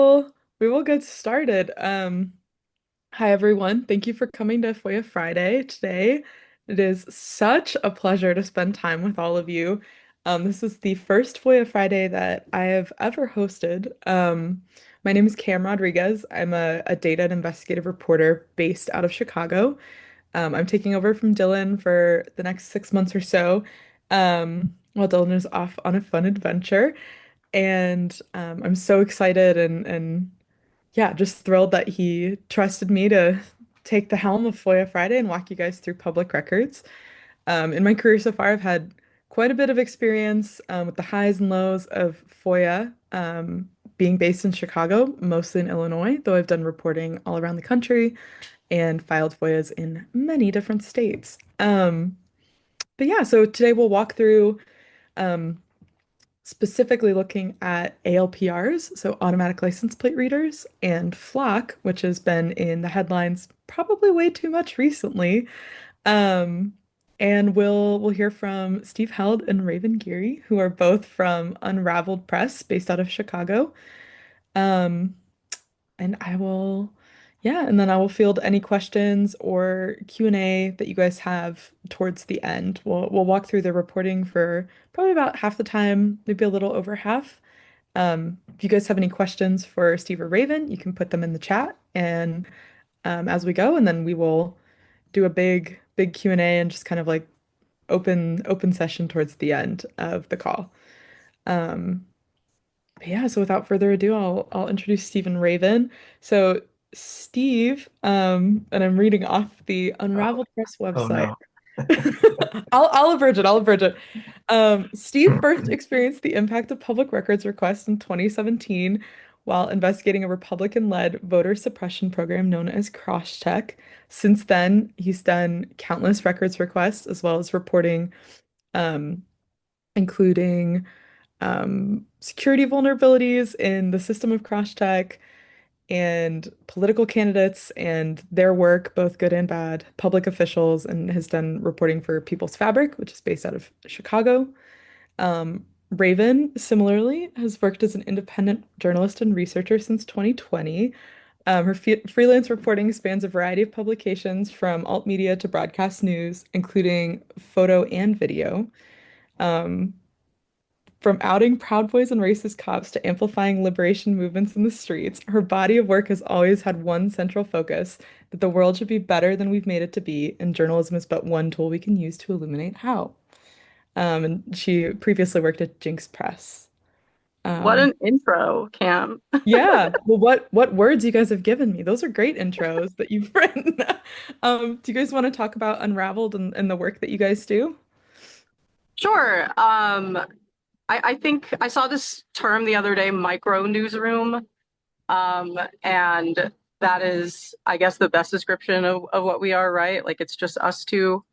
Well, we will get started. Hi everyone. Thank you for coming to FOIA Friday today. It is such a pleasure to spend time with all of you. This is the first FOIA Friday that I have ever hosted. My name is Cam Rodriguez. I'm a data and investigative reporter based out of Chicago. I'm taking over from Dylan for the next 6 months or so, while Dylan is off on a fun adventure. And I'm so excited and yeah, just thrilled that he trusted me to take the helm of FOIA Friday and walk you guys through public records. In my career so far, I've had quite a bit of experience with the highs and lows of FOIA, being based in Chicago, mostly in Illinois, though I've done reporting all around the country and filed FOIAs in many different states. But yeah, so today we'll walk through um, specifically looking at ALPRs, so automatic license plate readers, and flock, which has been in the headlines probably way too much recently. Um, and we'll hear from Steve Held and Raven Geary, who are both from Unraveled Press, based out of Chicago. Um, and I will, yeah, and then I will field any questions or Q&A that you guys have towards the end. We'll walk through the reporting for probably about half the time, maybe a little over half. If you guys have any questions for Steve or Raven, you can put them in the chat and as we go, and then we will do a big Q&A and just kind of like open session towards the end of the call. Um, but yeah, so without further ado, I'll introduce Steve and Raven. So Steve, and I'm reading off the Oh, Unraveled Press oh website. no. I'll abridge it. I'll abridge it. Steve first experienced the impact of public records requests in 2017 while investigating a Republican-led voter suppression program known as Crosscheck. Since then, he's done countless records requests as well as reporting, um, including security vulnerabilities in the system of Crosscheck and political candidates and their work, both good and bad, public officials, and has done reporting for People's Fabric, which is based out of Chicago. Raven, similarly, has worked as an independent journalist and researcher since 2020. Her freelance reporting spans a variety of publications from alt media to broadcast news, including photo and video. Um, from outing Proud Boys and racist cops to amplifying liberation movements in the streets, her body of work has always had one central focus, that the world should be better than we've made it to be, and journalism is but one tool we can use to illuminate how. And she previously worked at Jinx Press. What Um, an intro, Cam. yeah, well, what words you guys have given me? Those are great intros that you've written. Do you guys want to talk about Unraveled and the work that you guys do? Sure. I think I saw this term the other day, micro newsroom. And that is, I guess, the best description of what we are, right? Like it's just us two.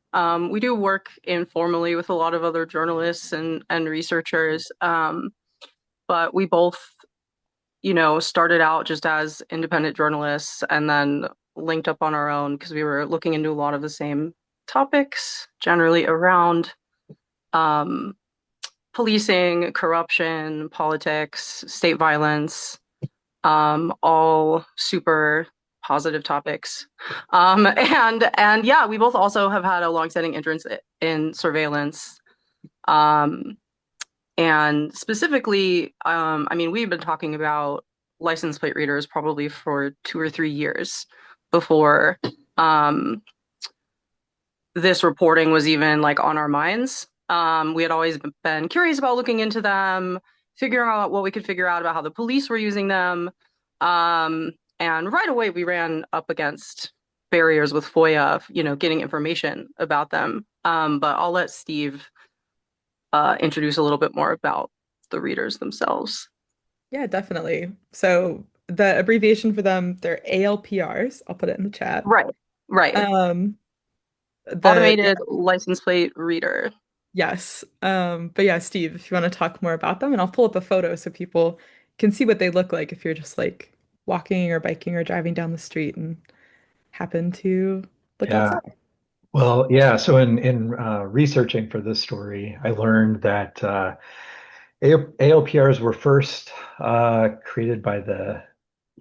We do work informally with a lot of other journalists and researchers. But we both, started out just as independent journalists and then linked up on our own because we were looking into a lot of the same topics, generally around um, policing, corruption, politics, state violence, all super positive topics. And yeah, we both also have had a longstanding interest in surveillance. Um, and specifically, I mean, we've been talking about license plate readers probably for 2 or 3 years before um, this reporting was even like on our minds. We had always been curious about looking into them, figuring out what we could figure out about how the police were using them. And right away, we ran up against barriers with FOIA, getting information about them. But I'll let Steve introduce a little bit more about the readers themselves. Yeah, definitely. So the abbreviation for them, they're ALPRs. I'll put it in the chat. Right, right. Um, the yeah, Automated license plate reader. yes. But yeah, Steve, if you want to talk more about them, and I'll pull up a photo so people can see what they look like if you're just like walking or biking or driving down the street and happen to look Yeah. outside. Well, yeah. So in researching for this story, I learned that ALPRs were first created by the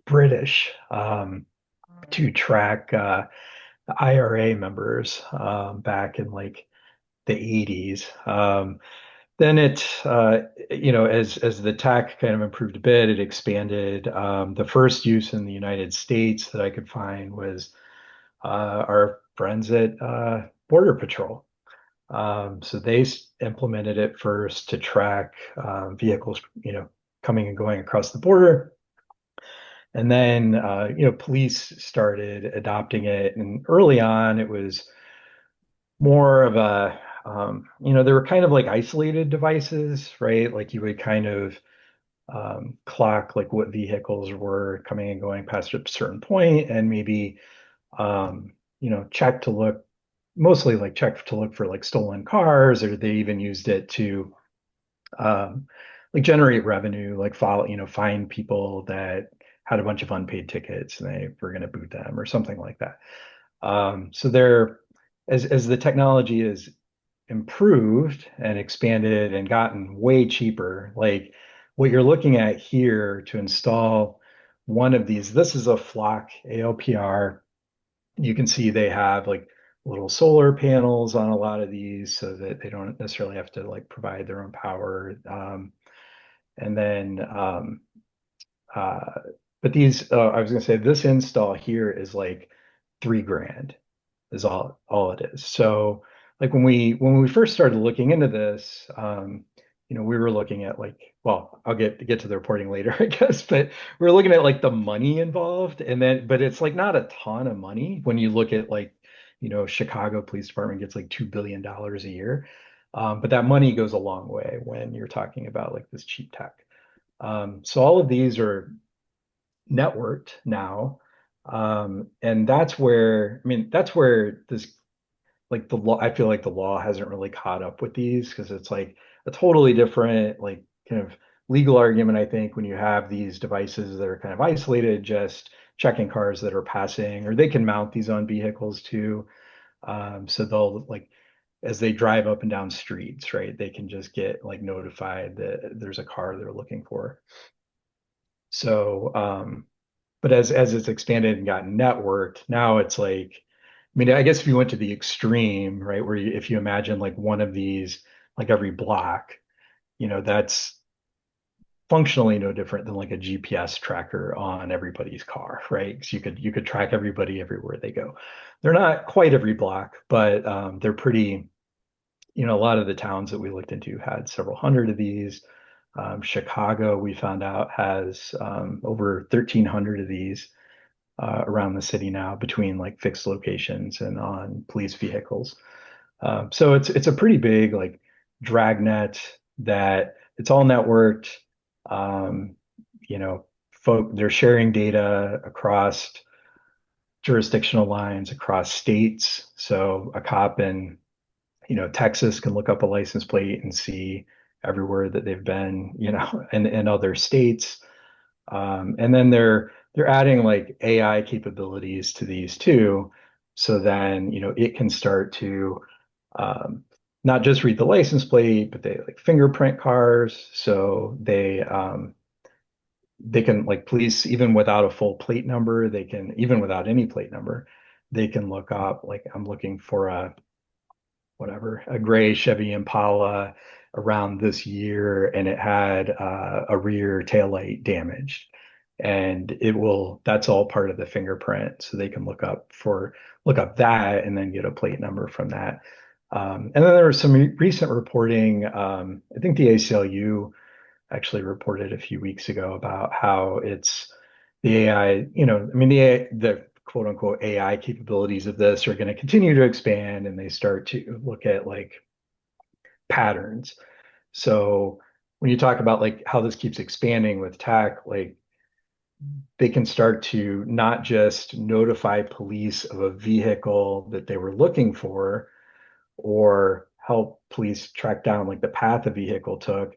British to track the IRA members back in like the 80s. Then as the tech kind of improved a bit, it expanded. The first use in the United States that I could find was our friends at Border Patrol. So they implemented it first to track vehicles, coming and going across the border. And then, police started adopting it. And early on, it was more of they were kind of like isolated devices, right? Like you would kind of clock like what vehicles were coming and going past a certain point and maybe, check to look, mostly like check to look for like stolen cars, or they even used it to um, like generate revenue, like follow, find people that had a bunch of unpaid tickets and they were going to boot them or something like that. So there, as the technology is improved and expanded and gotten way cheaper, like what you're looking at here to install one of these, this is a Flock ALPR. You can see they have like little solar panels on a lot of these so that they don't necessarily have to like provide their own power. And then uh, but these, I was gonna say this install here is like 3 grand is all it is. So like when we first started looking into this, we were looking at like, well, I'll get to the reporting later, I guess, but we are looking at like the money involved, and then but it's like not a ton of money when you look at like, Chicago Police Department gets like $2 billion a year. But that money goes a long way when you're talking about like this cheap tech. So all of these are networked now. And that's where this, like the law, I feel like the law hasn't really caught up with these because it's like a totally different, like kind of legal argument, I think, when you have these devices that are kind of isolated, just checking cars that are passing, or they can mount these on vehicles too. So they'll like, as they drive up and down streets, right, they can just get like notified that there's a car they're looking for. So, but as it's expanded and gotten networked, now it's like, I mean, I guess if you went to the extreme, right, where if you imagine like one of these, like every block, that's functionally no different than like a GPS tracker on everybody's car, right? Because you could track everybody everywhere they go. They're not quite every block, but they're pretty, a lot of the towns that we looked into had several hundred of these. Chicago, we found out, has over 1,300 of these around the city now between like fixed locations and on police vehicles. So it's a pretty big like dragnet that it's all networked. Um, they're sharing data across jurisdictional lines, across states. So a cop in, Texas can look up a license plate and see everywhere that they've been, in other states. And then they're adding like AI capabilities to these too. So then, it can start to um, not just read the license plate, but they like fingerprint cars. So they can like police even without a full plate number, they can even without any plate number, they can look up like I'm looking for a whatever, a gray Chevy Impala around this year, and it had a rear taillight damaged. And that's all part of the fingerprint. So they can look up that and then get a plate number from that. And then there was some recent reporting. I think the ACLU actually reported a few weeks ago about how it's the AI, I mean, the quote unquote AI capabilities of this are going to continue to expand, and they start to look at like patterns. So when you talk about like how this keeps expanding with tech, like they can start to not just notify police of a vehicle that they were looking for or help police track down like the path a vehicle took,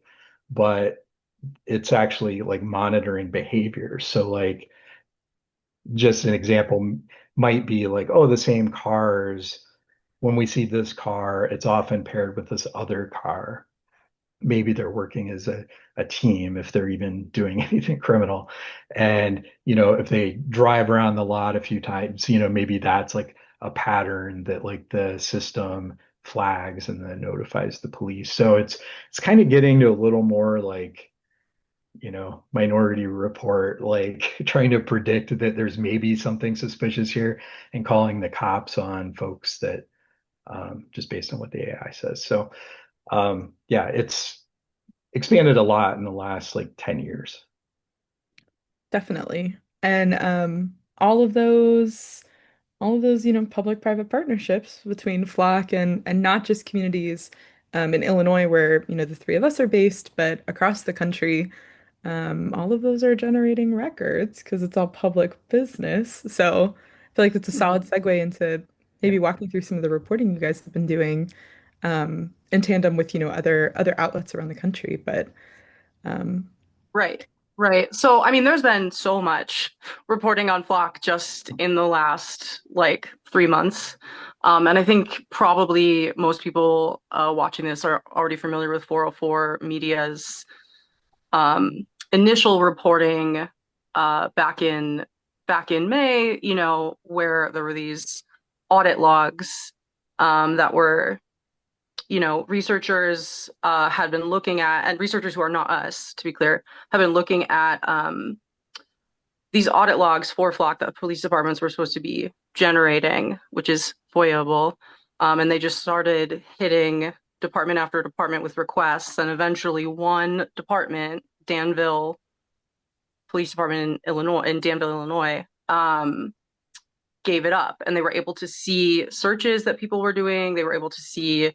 but it's actually like monitoring behavior. So like just an example might be like, oh, the same cars, when we see this car, it's often paired with this other car. maybe they're working as a team if they're even doing anything criminal. And, if they drive around the lot a few times, maybe that's like a pattern that like the system flags and then notifies the police. So it's kind of getting to a little more like, Minority Report, like trying to predict that there's maybe something suspicious here and calling the cops on folks that just based on what the AI says. So yeah, it's expanded a lot in the last like 10 years. Definitely. And all of those, public-private partnerships between Flock and not just communities in Illinois where, the three of us are based, but across the country, all of those are generating records because it's all public business. So I feel like it's a solid segue into Yeah. maybe walking through some of the reporting you guys have been doing in tandem with, other outlets around the country. But um, Right, right. So, I mean, there's been so much reporting on Flock just in the last like 3 months. And I think probably most people watching this are already familiar with 404 Media's initial reporting back in May, where there were these audit logs that were researchers had been looking at, and researchers who are not us, to be clear, have been looking at these audit logs for Flock that police departments were supposed to be generating, which is FOIAble. And they just started hitting department after department with requests. And eventually one department, Danville Police Department in Danville, Illinois, gave it up. And they were able to see searches that people were doing. They were able to see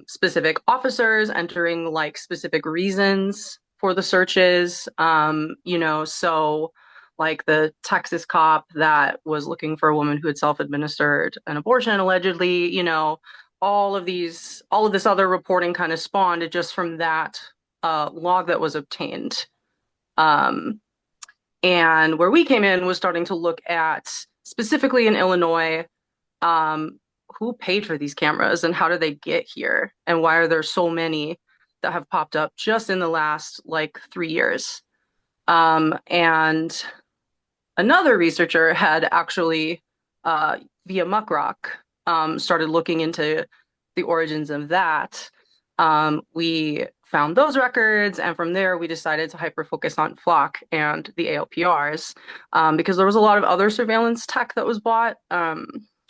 specific officers entering like specific reasons for the searches. So like the Texas cop that was looking for a woman who had self-administered an abortion allegedly, all of this other reporting kind of spawned just from that log that was obtained. Um, and where we came in was starting to look at specifically in Illinois, um, who paid for these cameras and how did they get here? And why are there so many that have popped up just in the last like 3 years? And another researcher had actually, via Muckrock, started looking into the origins of that. We found those records, and from there we decided to hyper focus on Flock and the ALPRs because there was a lot of other surveillance tech that was bought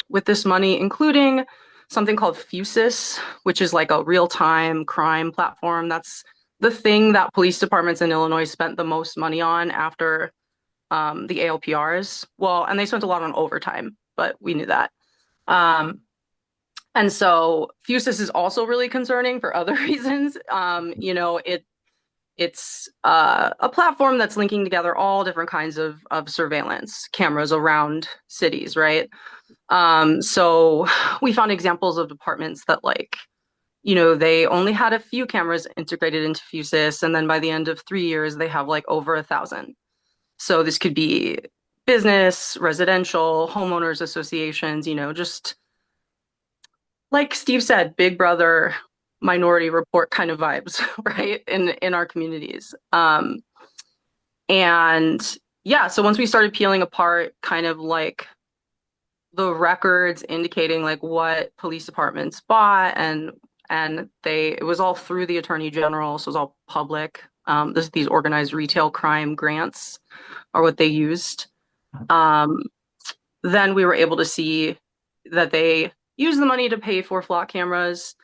with this money, including something called Fusus, which is like a real-time crime platform. That's the thing that police departments in Illinois spent the most money on after the ALPRs. Well, and they spent a lot on overtime, but we knew that. And so Fusus is also really concerning for other reasons. It's a platform that's linking together all different kinds of surveillance cameras around cities, right? So we found examples of departments that they only had a few cameras integrated into Fusus, and then by the end of 3 years, they have like over 1,000. So this could be business, residential, homeowners associations, just like Steve said, Big Brother, Minority Report kind of vibes, right? In our communities. And yeah, so once we started peeling apart kind of like the records indicating like what police departments bought and it was all through the Attorney General, so it was all public. These organized retail crime grants are what they used. Then we were able to see that they used the money to pay for Flock cameras,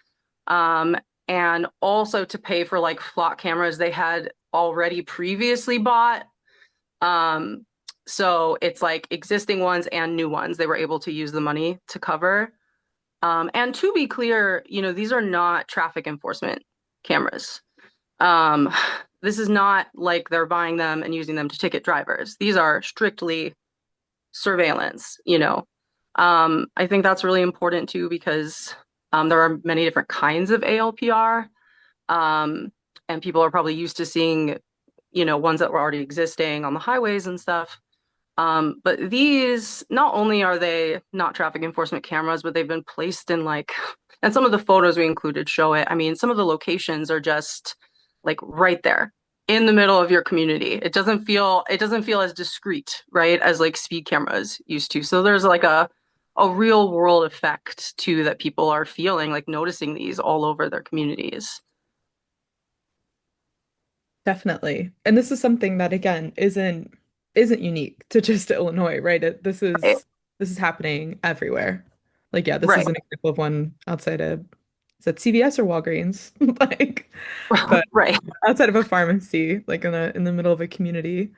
and also to pay for like Flock cameras they had already previously bought. So it's like existing ones and new ones they were able to use the money to cover. And to be clear, these are not traffic enforcement cameras. This is not like they're buying them and using them to ticket drivers. These are strictly surveillance. I think that's really important too because there are many different kinds of ALPR, and people are probably used to seeing, ones that were already existing on the highways and stuff. But these, not only are they not traffic enforcement cameras, but they've been placed in like, and some of the photos we included show it. I mean, some of the locations are just like right there in the middle of your community. It doesn't feel as discreet, right, as like speed cameras used to. So there's like a real world effect too that people are feeling, like noticing these all over their communities. Definitely. And this is something that again isn't unique to just Illinois, right? This Right. is happening everywhere. Like yeah, this Right. is an example of one outside of is that CVS or Walgreens? Like but Right. outside of a pharmacy, like in the middle of a community.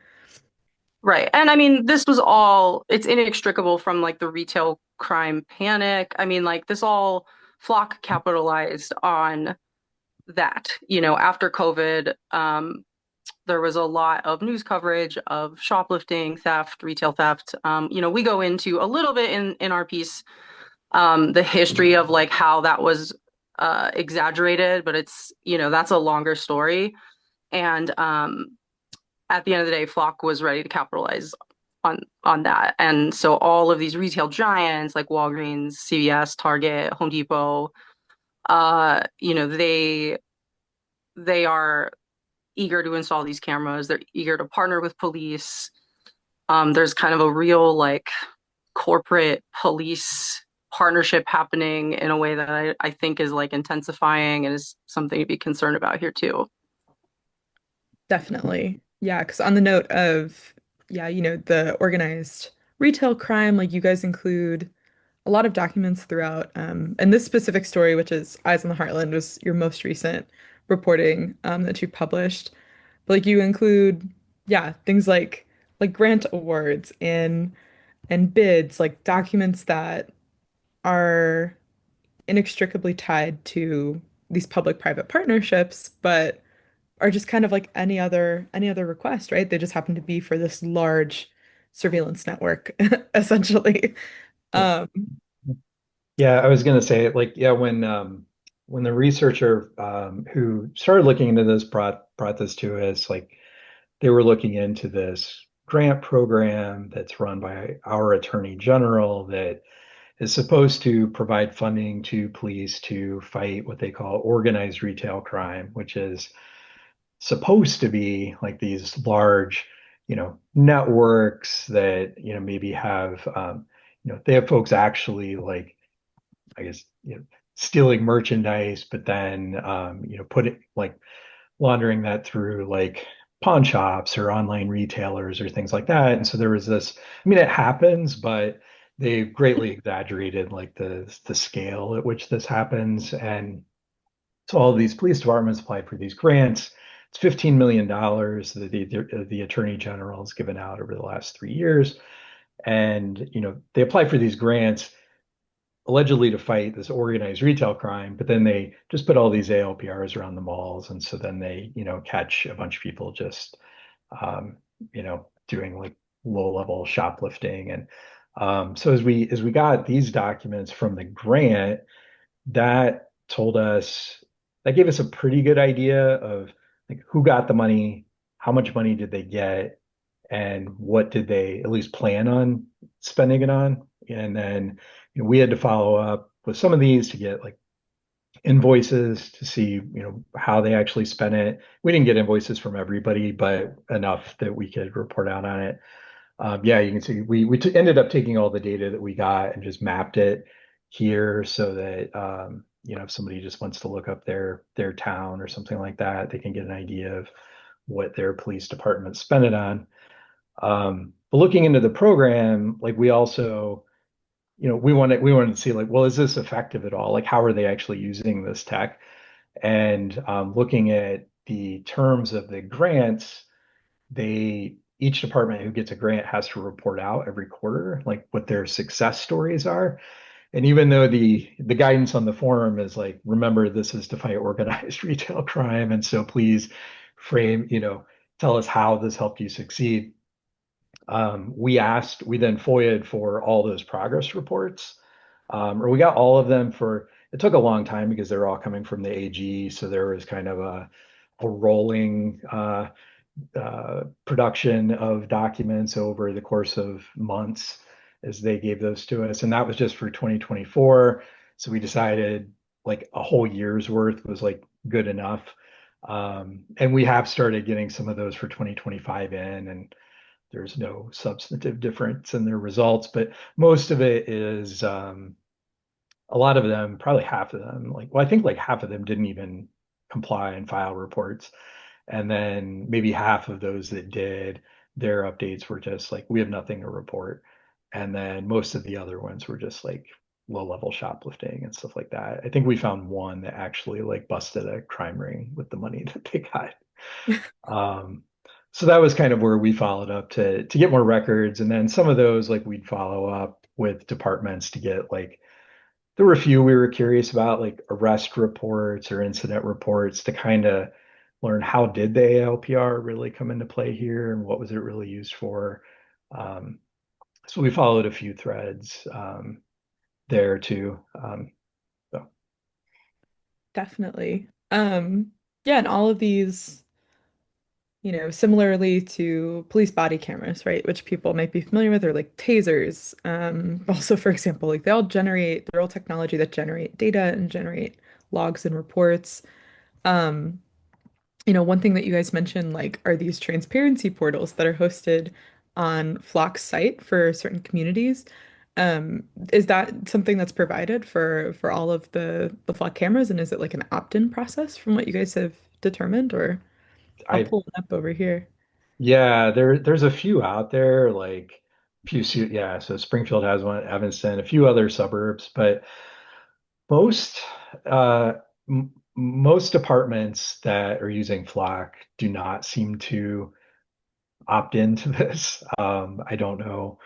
Right. And I mean, this was all, it's inextricable from like the retail crime panic. I mean, like this all Flock capitalized on that. After COVID, there was a lot of news coverage of shoplifting, theft, retail theft. We go into a little bit in our piece, the history of like how that was exaggerated, but that's a longer story. And at the end of the day, Flock was ready to capitalize on that. And so all of these retail giants like Walgreens, CVS, Target, Home Depot, they are eager to install these cameras. They're eager to partner with police. There's kind of a real like corporate police partnership happening in a way that I think is like intensifying and is something to be concerned about here too. Definitely. Yeah, because on the note of yeah, the organized retail crime, like you guys include a lot of documents throughout. And this specific story, which is Eyes on the Heartland, was your most recent reporting that you published. But like you include, yeah, things like grant awards and bids, like documents that are inextricably tied to these public-private partnerships, but are just kind of like any other request, right? They just happen to be for this large surveillance network, essentially. Yeah. Um, Yeah, I was gonna say, like, yeah, when the researcher who started looking into this brought this to us, like they were looking into this grant program that's run by our attorney general that is supposed to provide funding to police to fight what they call organized retail crime, which is supposed to be like these large, networks that, maybe have, they have folks actually like, I guess, stealing merchandise, but then, put it like laundering that through like pawn shops or online retailers or things like that. And so there was this, I mean, it happens, but they greatly exaggerated like the scale at which this happens. And so all of these police departments applied for these grants. It's $15 million that the attorney general has given out over the last 3 years. And, they apply for these grants allegedly to fight this organized retail crime, but then they just put all these ALPRs around the malls. And so then they, catch a bunch of people just, um, doing like low level shoplifting. And so as we got these documents from the grant, that told us that gave us a pretty good idea of like who got the money, how much money did they get, and what did they at least plan on spending it on. And then we had to follow up with some of these to get like invoices to see how they actually spent it. We didn't get invoices from everybody, but enough that we could report out on it. Yeah, you can see we ended up taking all the data that we got and just mapped it here so that if somebody just wants to look up their town or something like that, they can get an idea of what their police department spent it on. But looking into the program, like we also, we wanted to see like, well, is this effective at all? Like, how are they actually using this tech? And looking at the terms of the grants, each department who gets a grant has to report out every quarter, like what their success stories are. And even though the guidance on the forum is like, remember, this is to fight organized retail crime, and so please frame, tell us how this helped you succeed. We then FOIA'd for all those progress reports, or we got all of them for. It took a long time because they're all coming from the AG, so there was kind of a rolling production of documents over the course of months as they gave those to us. And that was just for 2024. So we decided like a whole year's worth was like good enough. And we have started getting some of those for 2025 in, and there's no substantive difference in their results, but most of it is a lot of them, probably half of them, like, well, I think like half of them didn't even comply and file reports. And then maybe half of those that did, their updates were just like, we have nothing to report. And then most of the other ones were just like low level shoplifting and stuff like that. I think we found one that actually like busted a crime ring with the money that they got. Um, so that was kind of where we followed up to get more records. And then some of those like we'd follow up with departments to get like there were a few we were curious about, like arrest reports or incident reports to kind of learn how did the ALPR really come into play here and what was it really used for. Um, so we followed a few threads there too. So Definitely. Yeah, and all of these, similarly to police body cameras, right, which people might be familiar with, or like tasers. Also, for example, like they're all technology that generate data and generate logs and reports. Um, one thing that you guys mentioned, like, are these transparency portals that are hosted on Flock's site for certain communities. Is that something that's provided for all of the Flock cameras, and is it like an opt-in process from what you guys have determined, or I'll I pull it up over here. yeah, there's a few out there like yeah, so Springfield has one, Evanston, a few other suburbs, but most uh most departments that are using Flock do not seem to opt into this. I don't know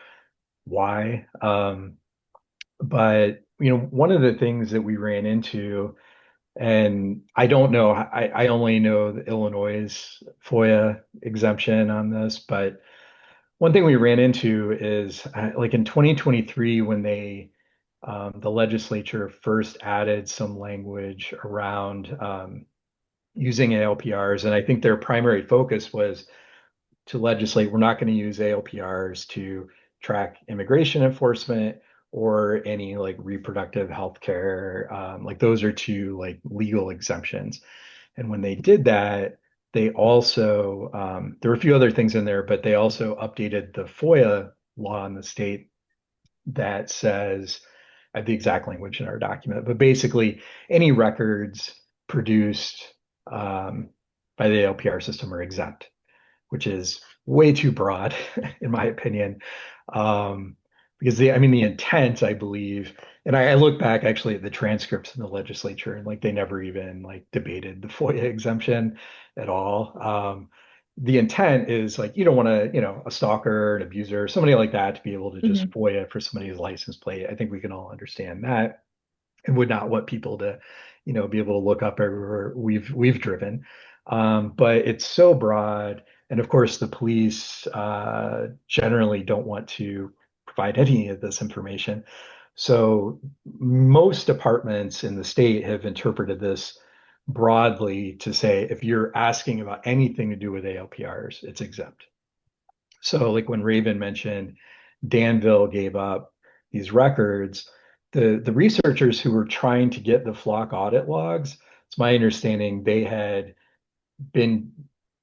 why. But one of the things that we ran into, and I don't know, I only know the Illinois FOIA exemption on this, but one thing we ran into is like in 2023 when the legislature first added some language around using ALPRs, and I think their primary focus was to legislate we're not going to use ALPRs to track immigration enforcement or any like reproductive health care. Like those are two like legal exemptions. And when they did that, they also there were a few other things in there, but they also updated the FOIA law in the state that says I have the exact language in our document, but basically any records produced by the ALPR system are exempt, which is way too broad, in my opinion. Um, because I mean, the intent, I believe, and I look back actually at the transcripts in the legislature, and like they never even like debated the FOIA exemption at all. The intent is like you don't want to, a stalker, an abuser, somebody like that to be able to just Hmm. FOIA for somebody's license plate. I think we can all understand that and would not want people to, be able to look up everywhere we've driven. But it's so broad, and of course, the police generally don't want to provide any of this information. So most departments in the state have interpreted this broadly to say if you're asking about anything to do with ALPRs, it's exempt. So, like when Raven mentioned Danville gave up these records, the researchers who were trying to get the flock audit logs, it's my understanding they had been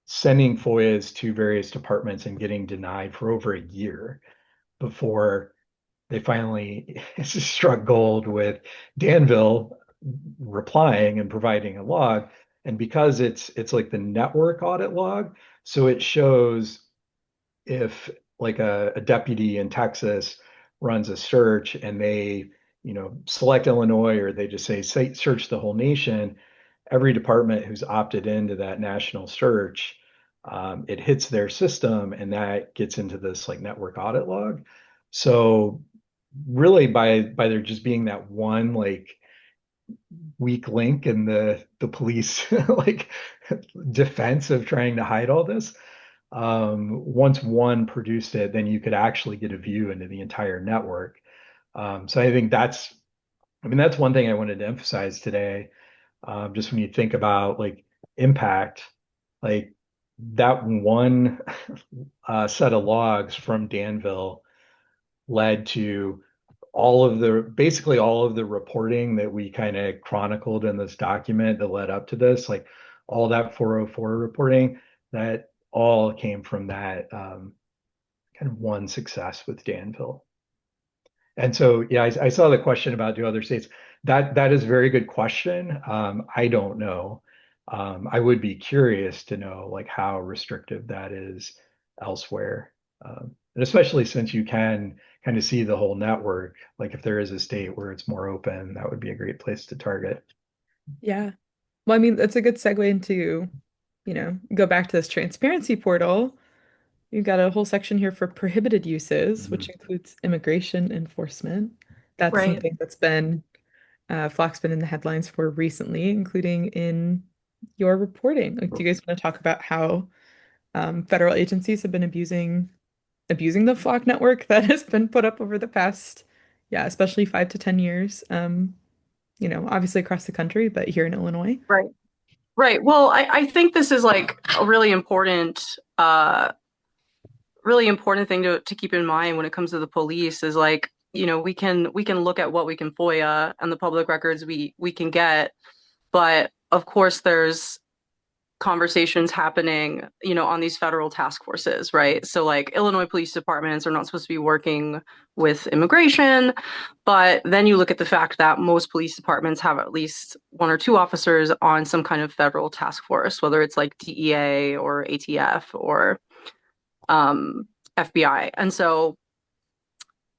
sending FOIAs to various departments and getting denied for over a year before they finally struck gold with Danville replying and providing a log. And because it's like the network audit log, so it shows if like a deputy in Texas runs a search and they, select Illinois or they just say search the whole nation, every department who's opted into that national search, it hits their system and that gets into this like network audit log. So really by there just being that one like weak link in the police like defense of trying to hide all this, once one produced it, then you could actually get a view into the entire network. So I think I mean, that's one thing I wanted to emphasize today. Just when you think about like impact, like that one set of logs from Danville led to basically all of the reporting that we kind of chronicled in this document that led up to this, like all that 404 reporting, that all came from that kind of one success with Danville. And so, yeah, I saw the question about do other states. That is a very good question. I don't know. I would be curious to know like how restrictive that is elsewhere, and especially since you can kind of see the whole network. Like if there is a state where it's more open, that would be a great place to target. Yeah. Well, I mean, that's a good segue into, go back to this transparency portal. You've got a whole section here for prohibited uses, which Mhm. includes immigration enforcement. That's Right. something that's been Flock's been in the headlines for recently, including in your reporting. Like, do you guys want to talk about how federal agencies have been abusing the Flock network that has been put up over the past, yeah, especially 5 to 10 years? Obviously across the country, but here in Illinois. Right. Right. Well, I think this is like a really important thing to keep in mind when it comes to the police is like, we can look at what we can FOIA and the public records we can get, but of course there's conversations happening, on these federal task forces, right? So like Illinois police departments are not supposed to be working with immigration, but then you look at the fact that most police departments have at least one or two officers on some kind of federal task force, whether it's like DEA or ATF or um, FBI. And so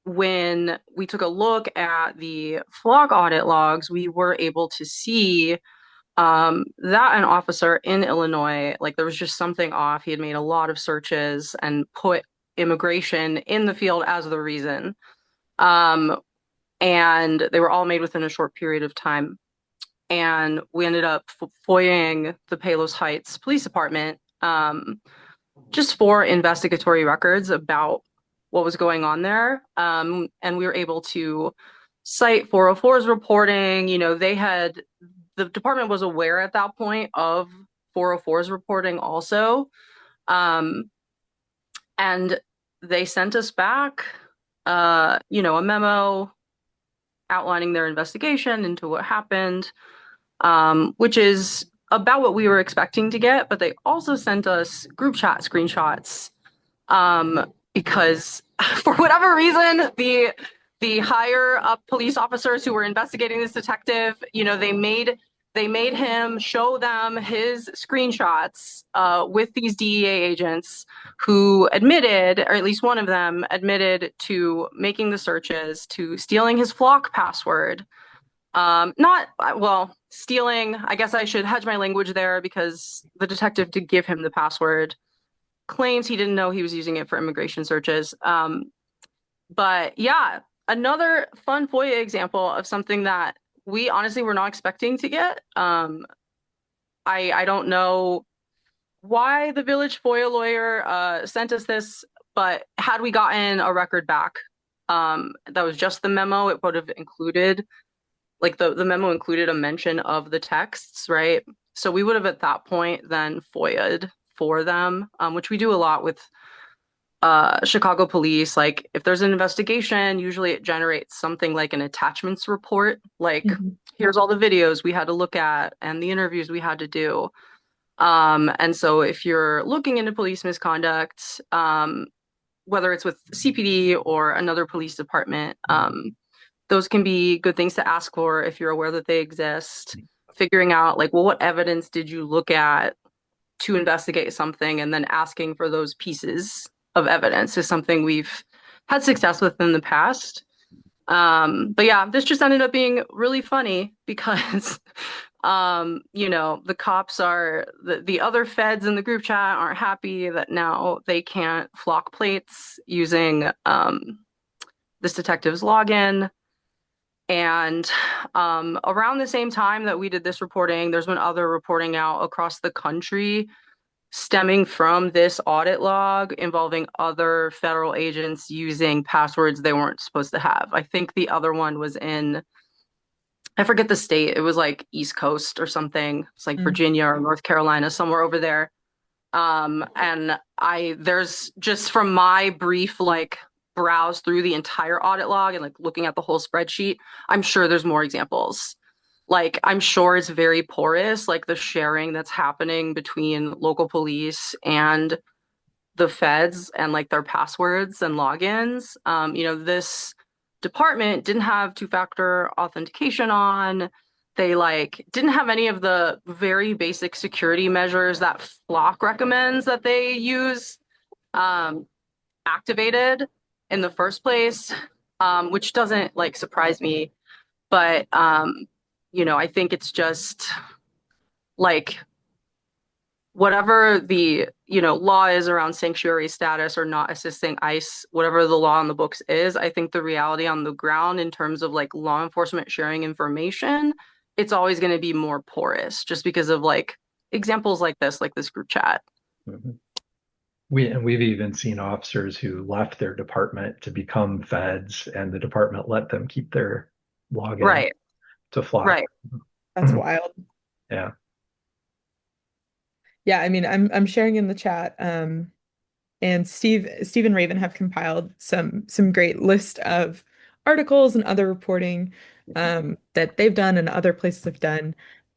when we took a look at the flock audit logs, we were able to see that an officer in Illinois, like there was just something off. He had made a lot of searches and put immigration in the field as the reason. Um, and they were all made within a short period of time. And we ended up FOIAing the Palos Heights Police Department just for investigatory records about what was going on there. And we were able to cite 404's reporting. The department was aware at that point of 404's reporting also. Um, and they sent us back, a memo outlining their investigation into what happened, which is about what we were expecting to get. But they also sent us group chat screenshots because for whatever reason, the higher up police officers who were investigating this detective, they made him show them his screenshots with these DEA agents who admitted, or at least one of them admitted to making the searches, to stealing his flock password. Not, well, stealing, I guess I should hedge my language there because the detective did give him the password, claims he didn't know he was using it for immigration searches. But yeah, another fun FOIA example of something that we honestly were not expecting to get. I don't know why the Village FOIA lawyer sent us this, but had we gotten a record back, that was just the memo, it would have included, like the memo included a mention of the texts, right? So we would have at that point then FOIA'd for them, which we do a lot with Chicago police. Like if there's an investigation, usually it generates something like an attachments report, like Mhm. here's all the videos we had to look at and the interviews we had to do. And so if you're looking into police misconduct, whether it's with CPD or another police department, those can be good things to ask for if you're aware that they exist. Figuring out like, well, what evidence did you look at to investigate something, and then asking for those pieces of evidence is something we've had success with in the past. But yeah, this just ended up being really funny because, the cops the other feds in the group chat aren't happy that now they can't flock plates using this detective's login. And around the same time that we did this reporting, there's been other reporting out across the country stemming from this audit log involving other federal agents using passwords they weren't supposed to have. I think the other one was I forget the state. It was like East Coast or something. It's like Mm. Virginia or North Carolina, somewhere over there. And there's just from my brief like browse through the entire audit log and like looking at the whole spreadsheet, I'm sure there's more examples. Like I'm sure it's very porous, like the sharing that's happening between local police and the feds and like their passwords and logins. This department didn't have two-factor authentication on. They like didn't have any of the very basic security measures that Flock recommends that they use um, activated in the first place, which doesn't like surprise me. But I think it's just like whatever the law is around sanctuary status or not assisting ICE, whatever the law on the books is, I think the reality on the ground in terms of like law enforcement sharing information, it's always going to be more porous just because of like examples like this group chat. Mhm. We've even seen officers who left their department to become feds, and the department let them keep their login Right, to Flock. right. That's wild. Yeah. Yeah, I mean, I'm sharing in the chat. And Steve and Raven have compiled some great list of articles and other reporting that they've done and other places have done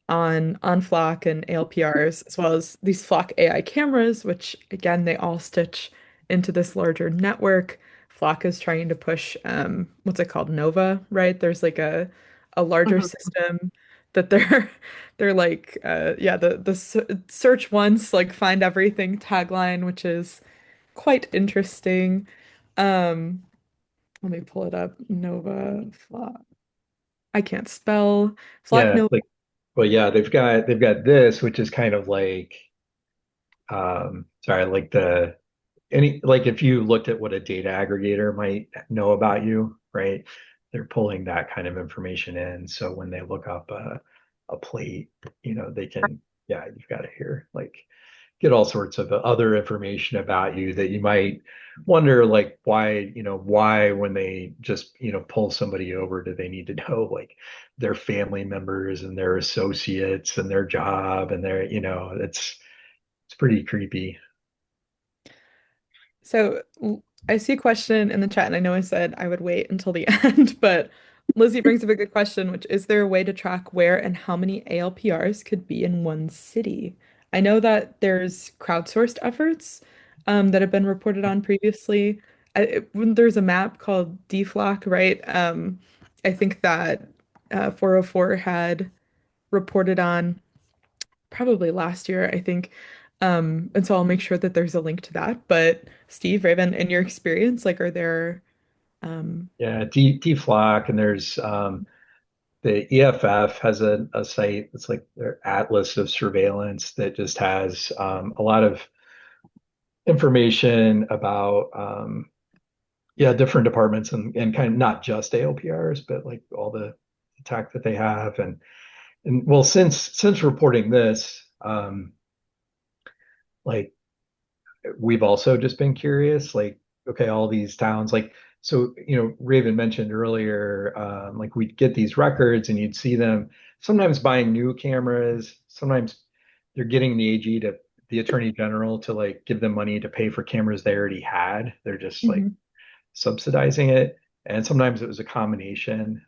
on Flock and ALPRs, as well as these Flock AI cameras, which again they all stitch into this larger network. Flock is trying to push what's it called? Nova, right? There's like a larger Mhm. system that they're like yeah, search once, like find everything tagline, which is quite interesting. Um, Let me pull it up. Nova Flock. I can't spell. Flock Yeah, Nova. like well, yeah, they've got this, which is kind of like sorry, like the any like if you looked at what a data aggregator might know about you, right? They're pulling that kind of information in. So when they look up a plate, they can, yeah, you've got to hear like get all sorts of other information about you that you might wonder like why when they just pull somebody over do they need to know like their family members and their associates and their job and their it's pretty creepy. So I see a question in the chat, and I know I said I would wait until the end, but Lizzie brings up a good question, which is there a way to track where and how many ALPRs could be in one city? I know that there's crowdsourced efforts that have been reported on previously. When there's a map called DFLOC, right? I think that 404 had reported on probably last year, I think. And so I'll make sure that there's a link to that. But Steve, Raven, in your experience, like, are there, um, Yeah, DFLOC, and there's the EFF has a site that's like their atlas of surveillance that just has a lot of information about yeah, different departments and kind of not just ALPRs, but like all the attack that they have and well since reporting this like we've also just been curious, like, okay, all these towns, like, so, Raven mentioned earlier, like we'd get these records and you'd see them sometimes buying new cameras, sometimes they're getting the Attorney General to like give them money to pay for cameras they already had. They're just like mhm. subsidizing it. And sometimes it was a combination.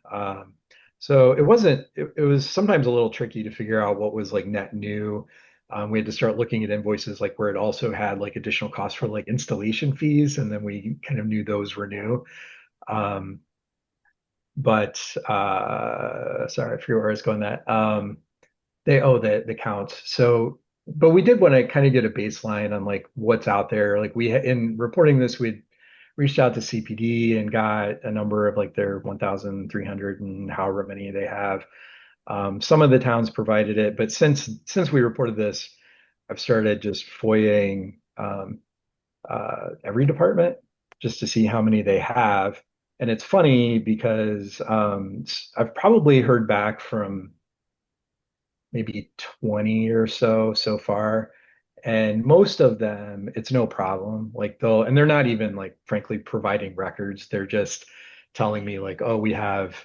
So it was sometimes a little tricky to figure out what was like net new. We had to start looking at invoices like where it also had like additional costs for like installation fees, and then we kind of knew those were new. Um, but sorry, I forget where I was going that. The counts. So, but we did want to kind of get a baseline on like what's out there. Like in reporting this, we reached out to CPD and got a number of like their 1,300 and however many they have. Some of the towns provided it, but since we reported this, I've started just FOIAing every department just to see how many they have. And it's funny because I've probably heard back from maybe 20 or so far. And most of them, it's no problem. Like and they're not even like, frankly, providing records. They're just telling me like, oh, we have,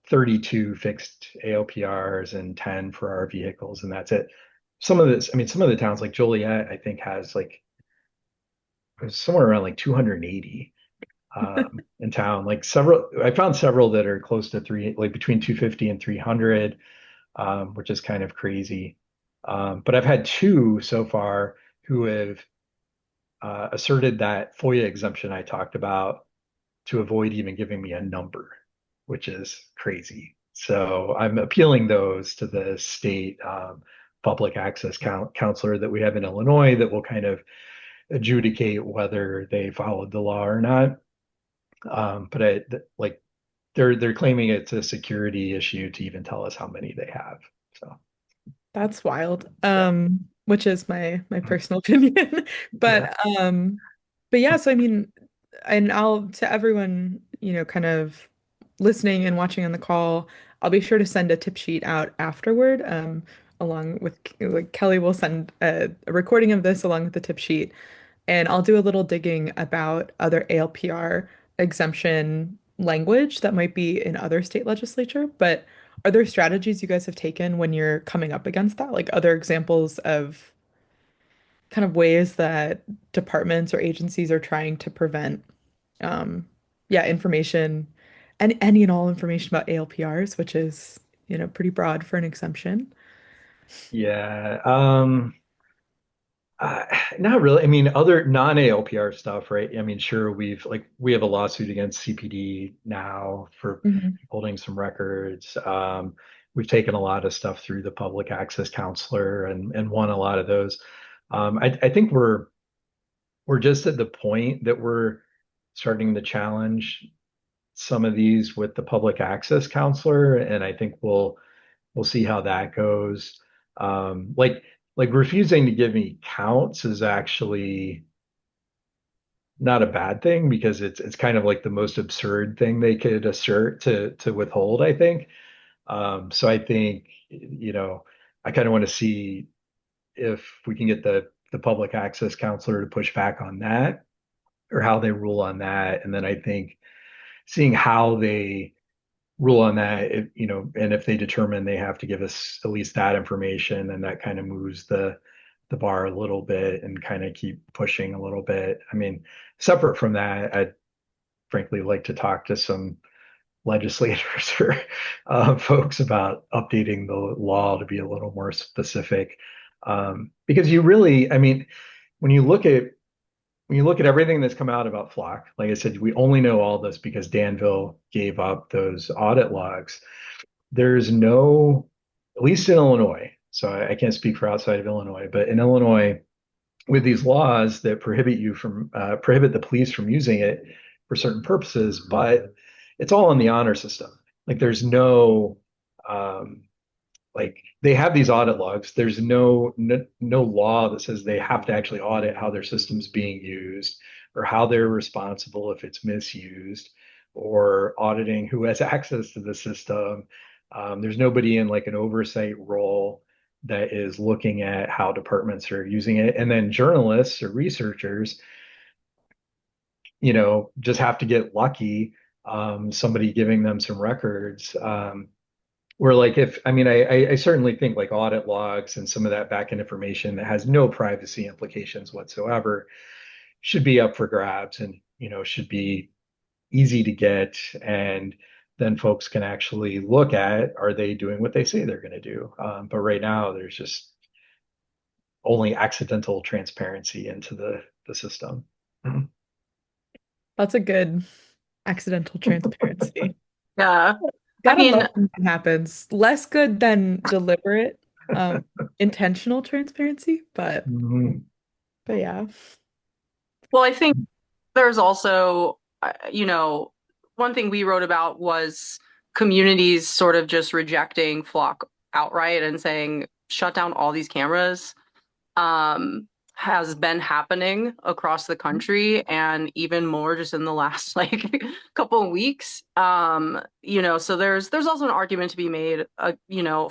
32 fixed AOPRs and 10 for our vehicles, and that's it. some of this, I mean, some of the towns like Joliet, I think has like somewhere around like 280 in town. Like several, I found several that are close to three, like between 250 and 300, which is kind of crazy. But I've had two so far who have asserted that FOIA exemption I talked about to avoid even giving me a number, which is crazy. So I'm appealing those to the state public access counselor that we have in Illinois that will kind of adjudicate whether they followed the law or not. But like they're claiming it's a security issue to even tell us how many they have. So That's wild. yeah, Which is my personal opinion. yeah, But but yeah, so I mean, and I'll to everyone, kind of listening and watching on the call, I'll be sure to send a tip sheet out afterward. Along with like Kelly will send a recording of this along with the tip sheet. And I'll do a little digging about other ALPR exemption language that might be in other state legislature. But are there strategies you guys have taken when you're coming up against that? Like other examples of kind of ways that departments or agencies are trying to prevent, um, yeah, information and any and all information about ALPRs, which is, pretty broad for an exemption. yeah. Not really. I mean, other non-ALPR stuff, right? I mean, sure, we have a lawsuit against CPD now for Mhm. holding some records. We've taken a lot of stuff through the public access counselor and won a lot of those. I think we're just at the point that we're starting to challenge some of these with the public access counselor, and I think we'll see how that goes. Like refusing to give me counts is actually not a bad thing because it's kind of like the most absurd thing they could assert to withhold, I think. So I think, I kind of want to see if we can get the public access counselor to push back on that or how they rule on that. And then I think seeing how they rule on that, and if they determine they have to give us at least that information, then that kind of moves the bar a little bit and kind of keep pushing a little bit. I mean, separate from that, I'd frankly like to talk to some legislators or folks about updating the law to be a little more specific. Because you really, I mean, when you look at when you look at everything that's come out about Flock, like I said, we only know all this because Danville gave up those audit logs. There's no, at least in Illinois, so I can't speak for outside of Illinois, but in Illinois, with these laws that prohibit the police from using it for certain purposes, but it's all in the honor system. Like there's no um, like they have these audit logs. There's no law that says they have to actually audit how their system's being used or how they're responsible if it's misused or auditing who has access to the system. There's nobody in like an oversight role that is looking at how departments are using it. And then journalists or researchers, just have to get lucky, somebody giving them some records. Where like if I mean I certainly think like audit logs and some of that backend information that has no privacy implications whatsoever should be up for grabs and should be easy to get, and then folks can actually look at are they doing what they say they're going to do. But right now there's just only accidental transparency into the system. Mhm. That's a good accidental transparency. Yeah. I Gotta mean, love when that happens. Less good than deliberate, um, intentional transparency, Mhm. but yeah. well, I think there's also, one thing we wrote about was communities sort of just rejecting Flock outright and saying, shut down all these cameras, has been happening across the country and even more just in the last like couple of weeks. So there's also an argument to be made,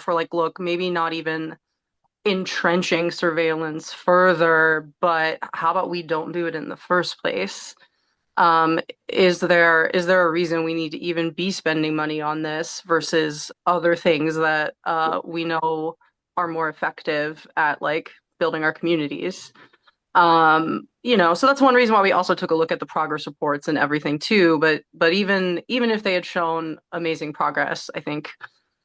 for like, look, maybe not even entrenching surveillance further, but how about we don't do it in the first place? Um, is there a reason we need to even be spending money on this versus other things that we know are more effective at like building our communities. So that's one reason why we also took a look at the progress reports and everything too. But even if they had shown amazing progress, I think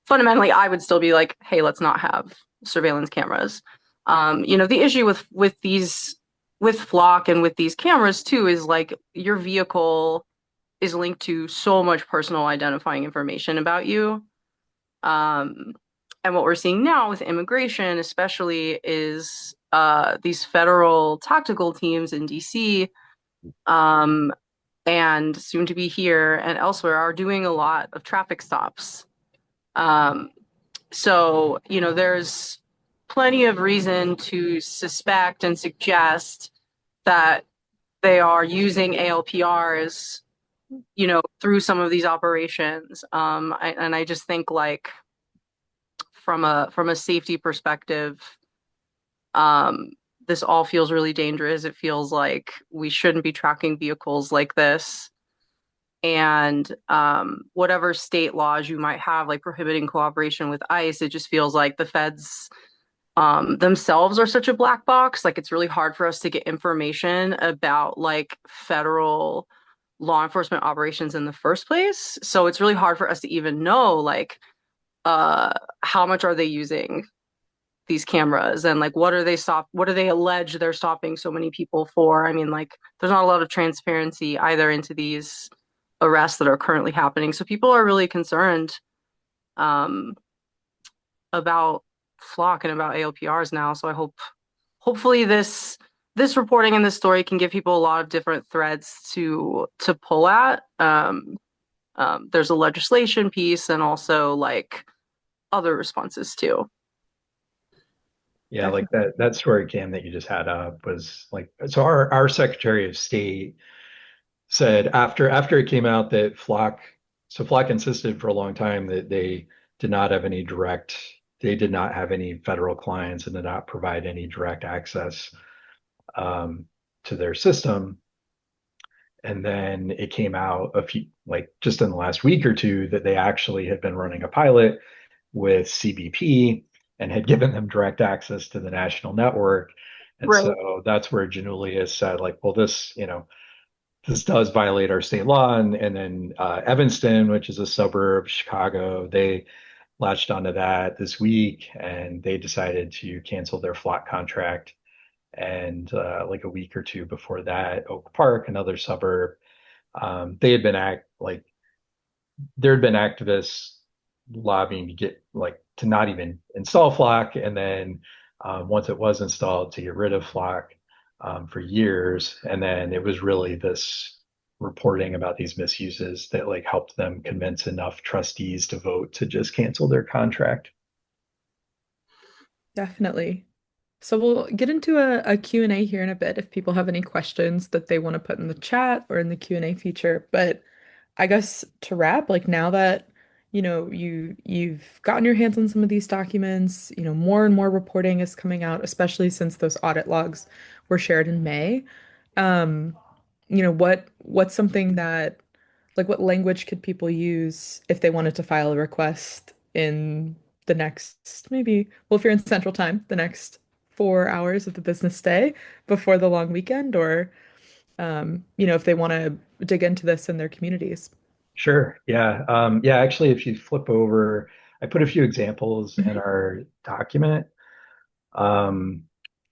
fundamentally I would still be like, hey, let's not have surveillance cameras. The issue with these with Flock and with these cameras too is like your vehicle is linked to so much personal identifying information about you. Um, and what we're seeing now with immigration, especially, is these federal tactical teams in DC, um, and soon to be here and elsewhere are doing a lot of traffic stops. Um, there's plenty of reason to suspect and suggest that they are using ALPRs, through some of these operations. And I just think like from a safety perspective, um, this all feels really dangerous. It feels like we shouldn't be tracking vehicles like this. And whatever state laws you might have, like prohibiting cooperation with ICE, it just feels like the feds themselves are such a black box. Like it's really hard for us to get information about like federal law enforcement operations in the first place. So it's really hard for us to even know like uh how much are they using these cameras and like what do they allege they're stopping so many people for? I mean, like there's not a lot of transparency either into these arrests that are currently happening. So people are really concerned um about Flock and about ALPRs now. So I hopefully this reporting and this story can give people a lot of different threads to pull at. There's a legislation piece and also like other responses too. Yeah, like Definitely. that story cam that you just had up was like, so our Secretary of State said after it came out that Flock insisted for a long time that did not have any direct they did not have any federal clients and did not provide any direct access um, to their system. And then it came out a few, like just in the last week or two, that they actually had been running a pilot with CBP and had given them direct access to the national network. And Right. so that's where Janulius said, like, well, this does violate our state law. And then Evanston, which is a suburb of Chicago, they latched onto that this week and they decided to cancel their Flock contract. And like a week or two before that, Oak Park, another suburb, they had been there had been activists lobbying to get like to not even install Flock, and then once it was installed, to get rid of Flock for years. And then it was really this reporting about these misuses that like helped them convince enough trustees to vote to just cancel their contract. Definitely. So we'll get into a Q&A here in a bit if people have any questions that they want to put in the chat or in the Q&A feature. But I guess to wrap, like now that, you've gotten your hands on some of these documents, more and more reporting is coming out, especially since those audit logs were shared in May. Um, what's something that like what language could people use if they wanted to file a request in the next maybe, well, if you're in Central Time, the next 4 hours of the business day before the long weekend, or if they want to dig into this in their communities. Sure. Yeah. Yeah. Actually, if you flip over, I put a few examples in Mhm. our document um,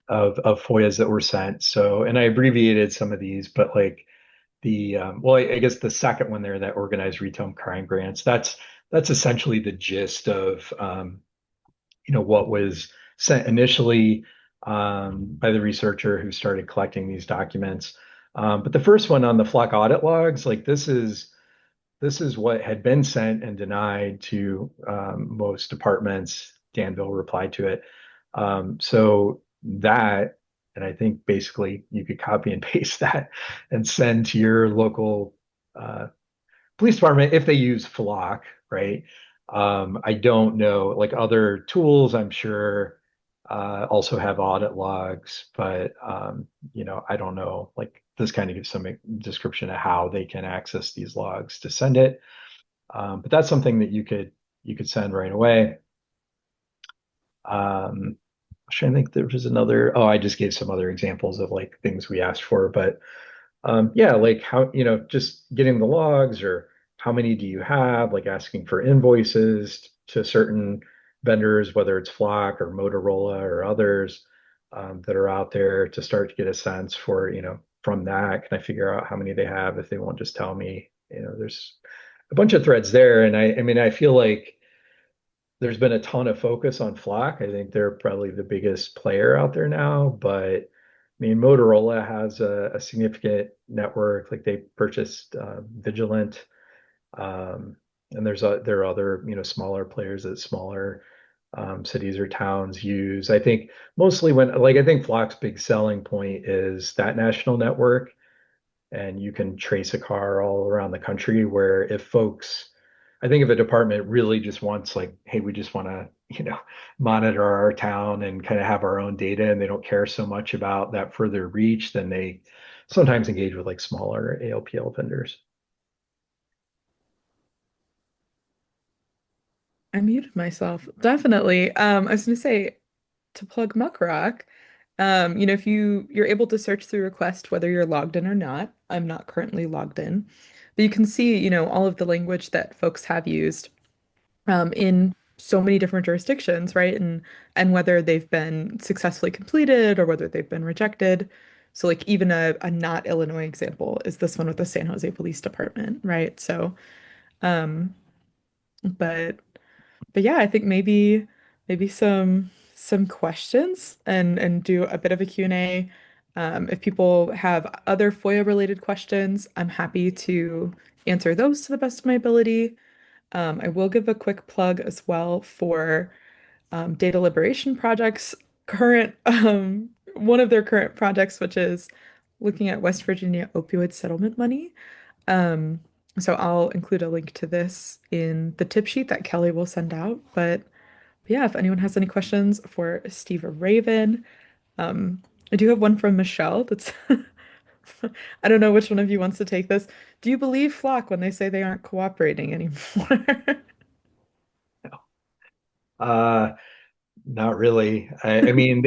of FOIAs that were sent. So, and I abbreviated some of these, but like well, I guess the second one there, that organized retail crime grants, that's essentially the gist of what was sent initially by the researcher who started collecting these documents. But the first one on the Flock audit logs, like this is what had been sent and denied to most departments. Danville replied to it. So that, and I think basically you could copy and paste that and send to your local uh, police department if they use Flock, right? I don't know, like other tools, I'm sure also have audit logs, but I don't know. Like this kind of gives some description of how they can access these logs to send it. But that's something that you could send right away. Um, I'm trying to think there was another. Oh, I just gave some other examples of like things we asked for, but yeah, like how, just getting the logs or how many do you have, like asking for invoices to certain vendors, whether it's Flock or Motorola or others that are out there to start to get a sense for, from that, can I figure out how many they have if they won't just tell me, there's a bunch of threads there. And I mean, I feel like there's been a ton of focus on Flock. I think they're probably the biggest player out there now, but I mean, Motorola has a significant network. Like they purchased Vigilant, um, and there are other smaller players that smaller cities or towns use. I think mostly I think Flock's big selling point is that national network, and you can trace a car all around the country. Where if folks, I think if a department really just wants like, hey, we just want to, monitor our town and kind of have our own data, and they don't care so much about that further reach, then they sometimes engage with like smaller ALPL vendors. I muted myself. Definitely. I was gonna say to plug Muckrock, if you're able to search through request whether you're logged in or not. I'm not currently logged in, but you can see, all of the language that folks have used in so many different jurisdictions, right? And whether they've been successfully completed or whether they've been rejected. So like even a not Illinois example is this one with the San Jose Police Department, right? So um but but yeah, I think maybe some questions and do a bit of a Q&A. If people have other FOIA related questions, I'm happy to answer those to the best of my ability. I will give a quick plug as well for Data Liberation Project's current one of their current projects, which is looking at West Virginia opioid settlement money. Um, so I'll include a link to this in the tip sheet that Kelly will send out. But yeah, if anyone has any questions for Steve or Raven, um, I do have one from Michelle. That's I don't know which one of you wants to take this. Do you believe Flock when they say they aren't cooperating anymore? Uh, Not really. I mean,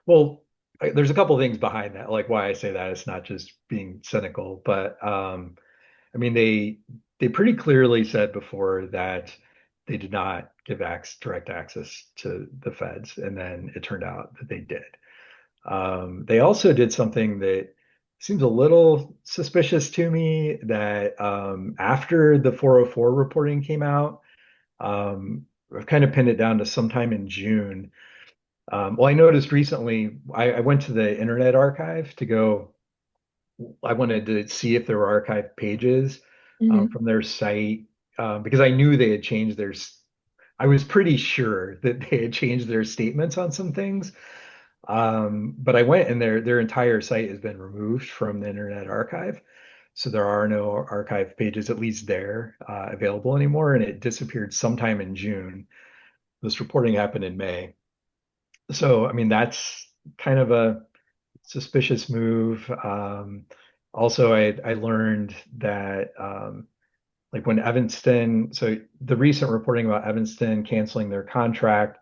well, there's a couple things behind that, like why I say that. It's not just being cynical, but I mean, they pretty clearly said before that they did not give direct access to the feds, and then it turned out that they did. They also did something that seems a little suspicious to me, that after the 404 reporting came out, I've kind of pinned it down to sometime in June. Well, I noticed recently, I went to the Internet Archive to go, I wanted to see if there were archived pages Mhm. from their site, because I knew they had changed I was pretty sure that they had changed their statements on some things. But I went, and their entire site has been removed from the Internet Archive. So there are no archive pages, at least there, available anymore. And it disappeared sometime in June. This reporting happened in May. So, I mean, that's kind of a suspicious move. Also, I learned that like when Evanston, so the recent reporting about Evanston canceling their contract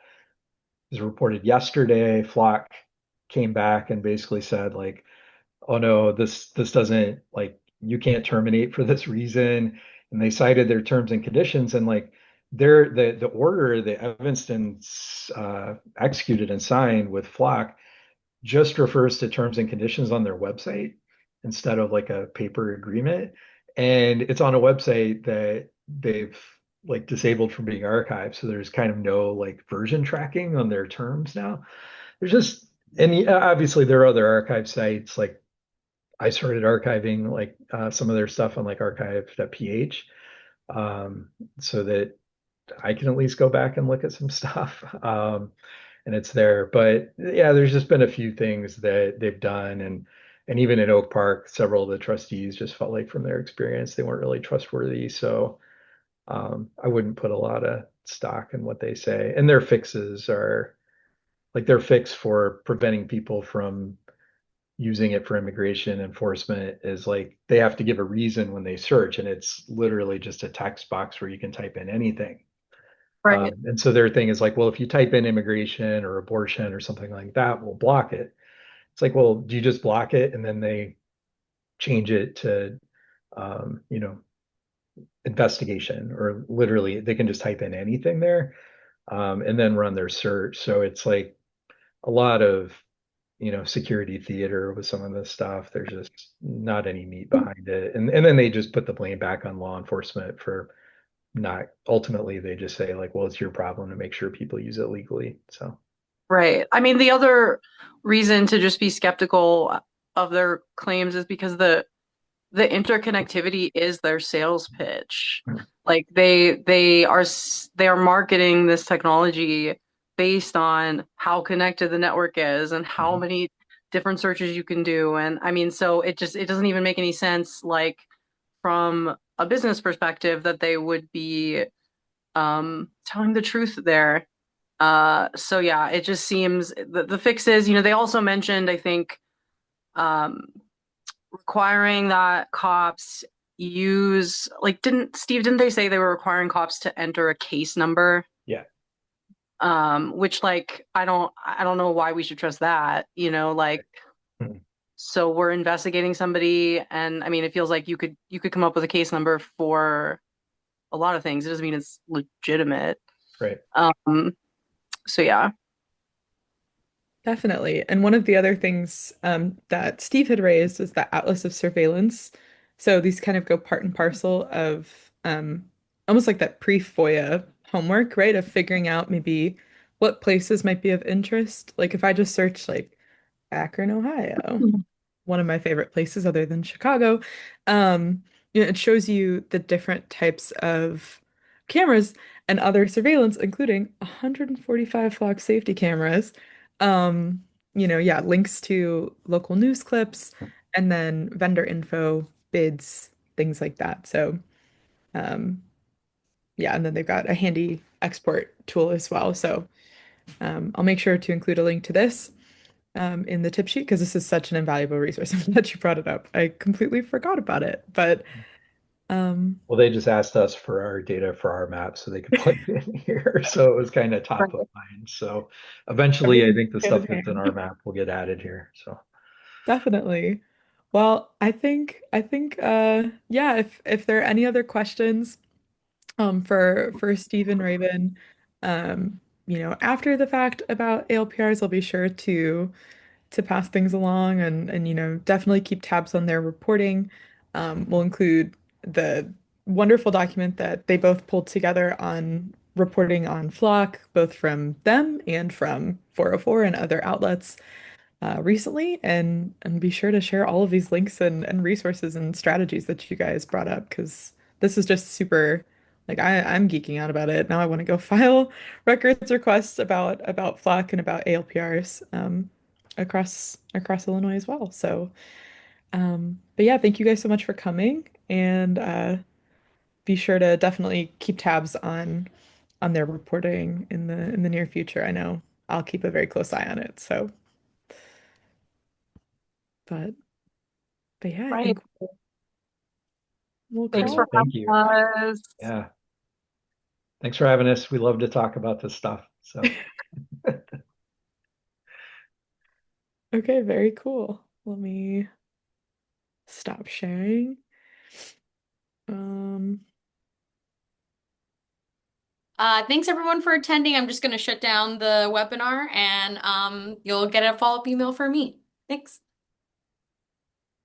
was reported yesterday. Flock came back and basically said like, oh no, this doesn't, like, you can't terminate for this reason. And they cited their terms and conditions, and like the order that Evanston executed and signed with Flock just refers to terms and conditions on their website instead of like a paper agreement. And it's on a website that they've like disabled from being archived. So there's kind of no like version tracking on their terms now. There's just, and obviously there are other archive sites. Like I started archiving like some of their stuff on like archive.ph, um, so that I can at least go back and look at some stuff. And it's there. But yeah, there's just been a few things that they've done, and even in Oak Park, several of the trustees just felt like from their experience they weren't really trustworthy. So I wouldn't put a lot of stock in what they say. And their fixes are like their fix for preventing people from using it for immigration enforcement is like they have to give a reason when they search, and it's literally just a text box where you can type in anything. Right. And so their thing is like, well, if you type in immigration or abortion or something like that, we'll block it. It's like, well, do you just block it and then they change it to, you know, investigation, or literally they can just type in anything there, and then run their search. So it's like a lot of, security theater with some of this stuff. There's just not any meat behind it. And then they just put the blame back on law enforcement for not, ultimately they just say like, well, it's your problem to make sure people use it legally. So Right. I mean, the other reason to just be skeptical of their claims is because the interconnectivity is their sales pitch. Like they are marketing this technology based on how connected the network is and how mhm. many different searches you can do. And I mean, so it doesn't even make any sense, like from a business perspective, that they would be telling the truth there. So yeah, it just seems the fix is, they also mentioned, I think, um, requiring that cops use, like, didn't they say they were requiring cops to enter a case number? Yeah. Which, like, I don't know why we should trust that, like, Mhm. so we're investigating somebody, and I mean, it feels like you could come up with a case number for a lot of things. It doesn't mean it's legitimate. Right. Um, so yeah. Definitely. And one of the other things that Steve had raised is the Atlas of Surveillance. So these kind of go part and parcel of almost like that pre-FOIA homework, right? Of figuring out maybe what places might be of interest. Like if I just search like Akron, Ohio, one of my favorite places other than Chicago. Um, it shows you the different types of cameras and other surveillance, including 145 flock safety cameras. Yeah, links to local news clips and then vendor info, bids, things like that. So, um, yeah, and then they've got a handy export tool as well. So, I'll make sure to include a link to this in the tip sheet because this is such an invaluable resource. I'm glad you brought it up. I completely forgot about it, but um, Well, they just asked us for our data for our map so they could plug it in here. So it was kind of top of Right. mind. So eventually, I everything's think the hand stuff in that's in our hand. map will get added here. So Definitely. Well, I think yeah, if there are any other questions for Stephen Raven, after the fact about ALPRs, I'll be sure to pass things along and definitely keep tabs on their reporting. We'll include the wonderful document that they both pulled together on reporting on Flock, both from them and from 404 and other outlets recently, and be sure to share all of these links and resources and strategies that you guys brought up because this is just super. Like I'm geeking out about it now. I want to go file records requests about Flock and about ALPRs across Illinois as well. So, but yeah, thank you guys so much for coming, and be sure to definitely keep tabs on their reporting in the near future. I know I'll keep a very close eye on it. So, but but yeah, I Right. think we'll Thanks call for great. it. Thank you. having us. Yeah. Thanks for having us. We love to talk about this stuff. So Okay, very cool. Let me stop sharing. Um, Thanks everyone for attending. I'm just going to shut down the webinar and you'll get a follow-up email from me. Thanks.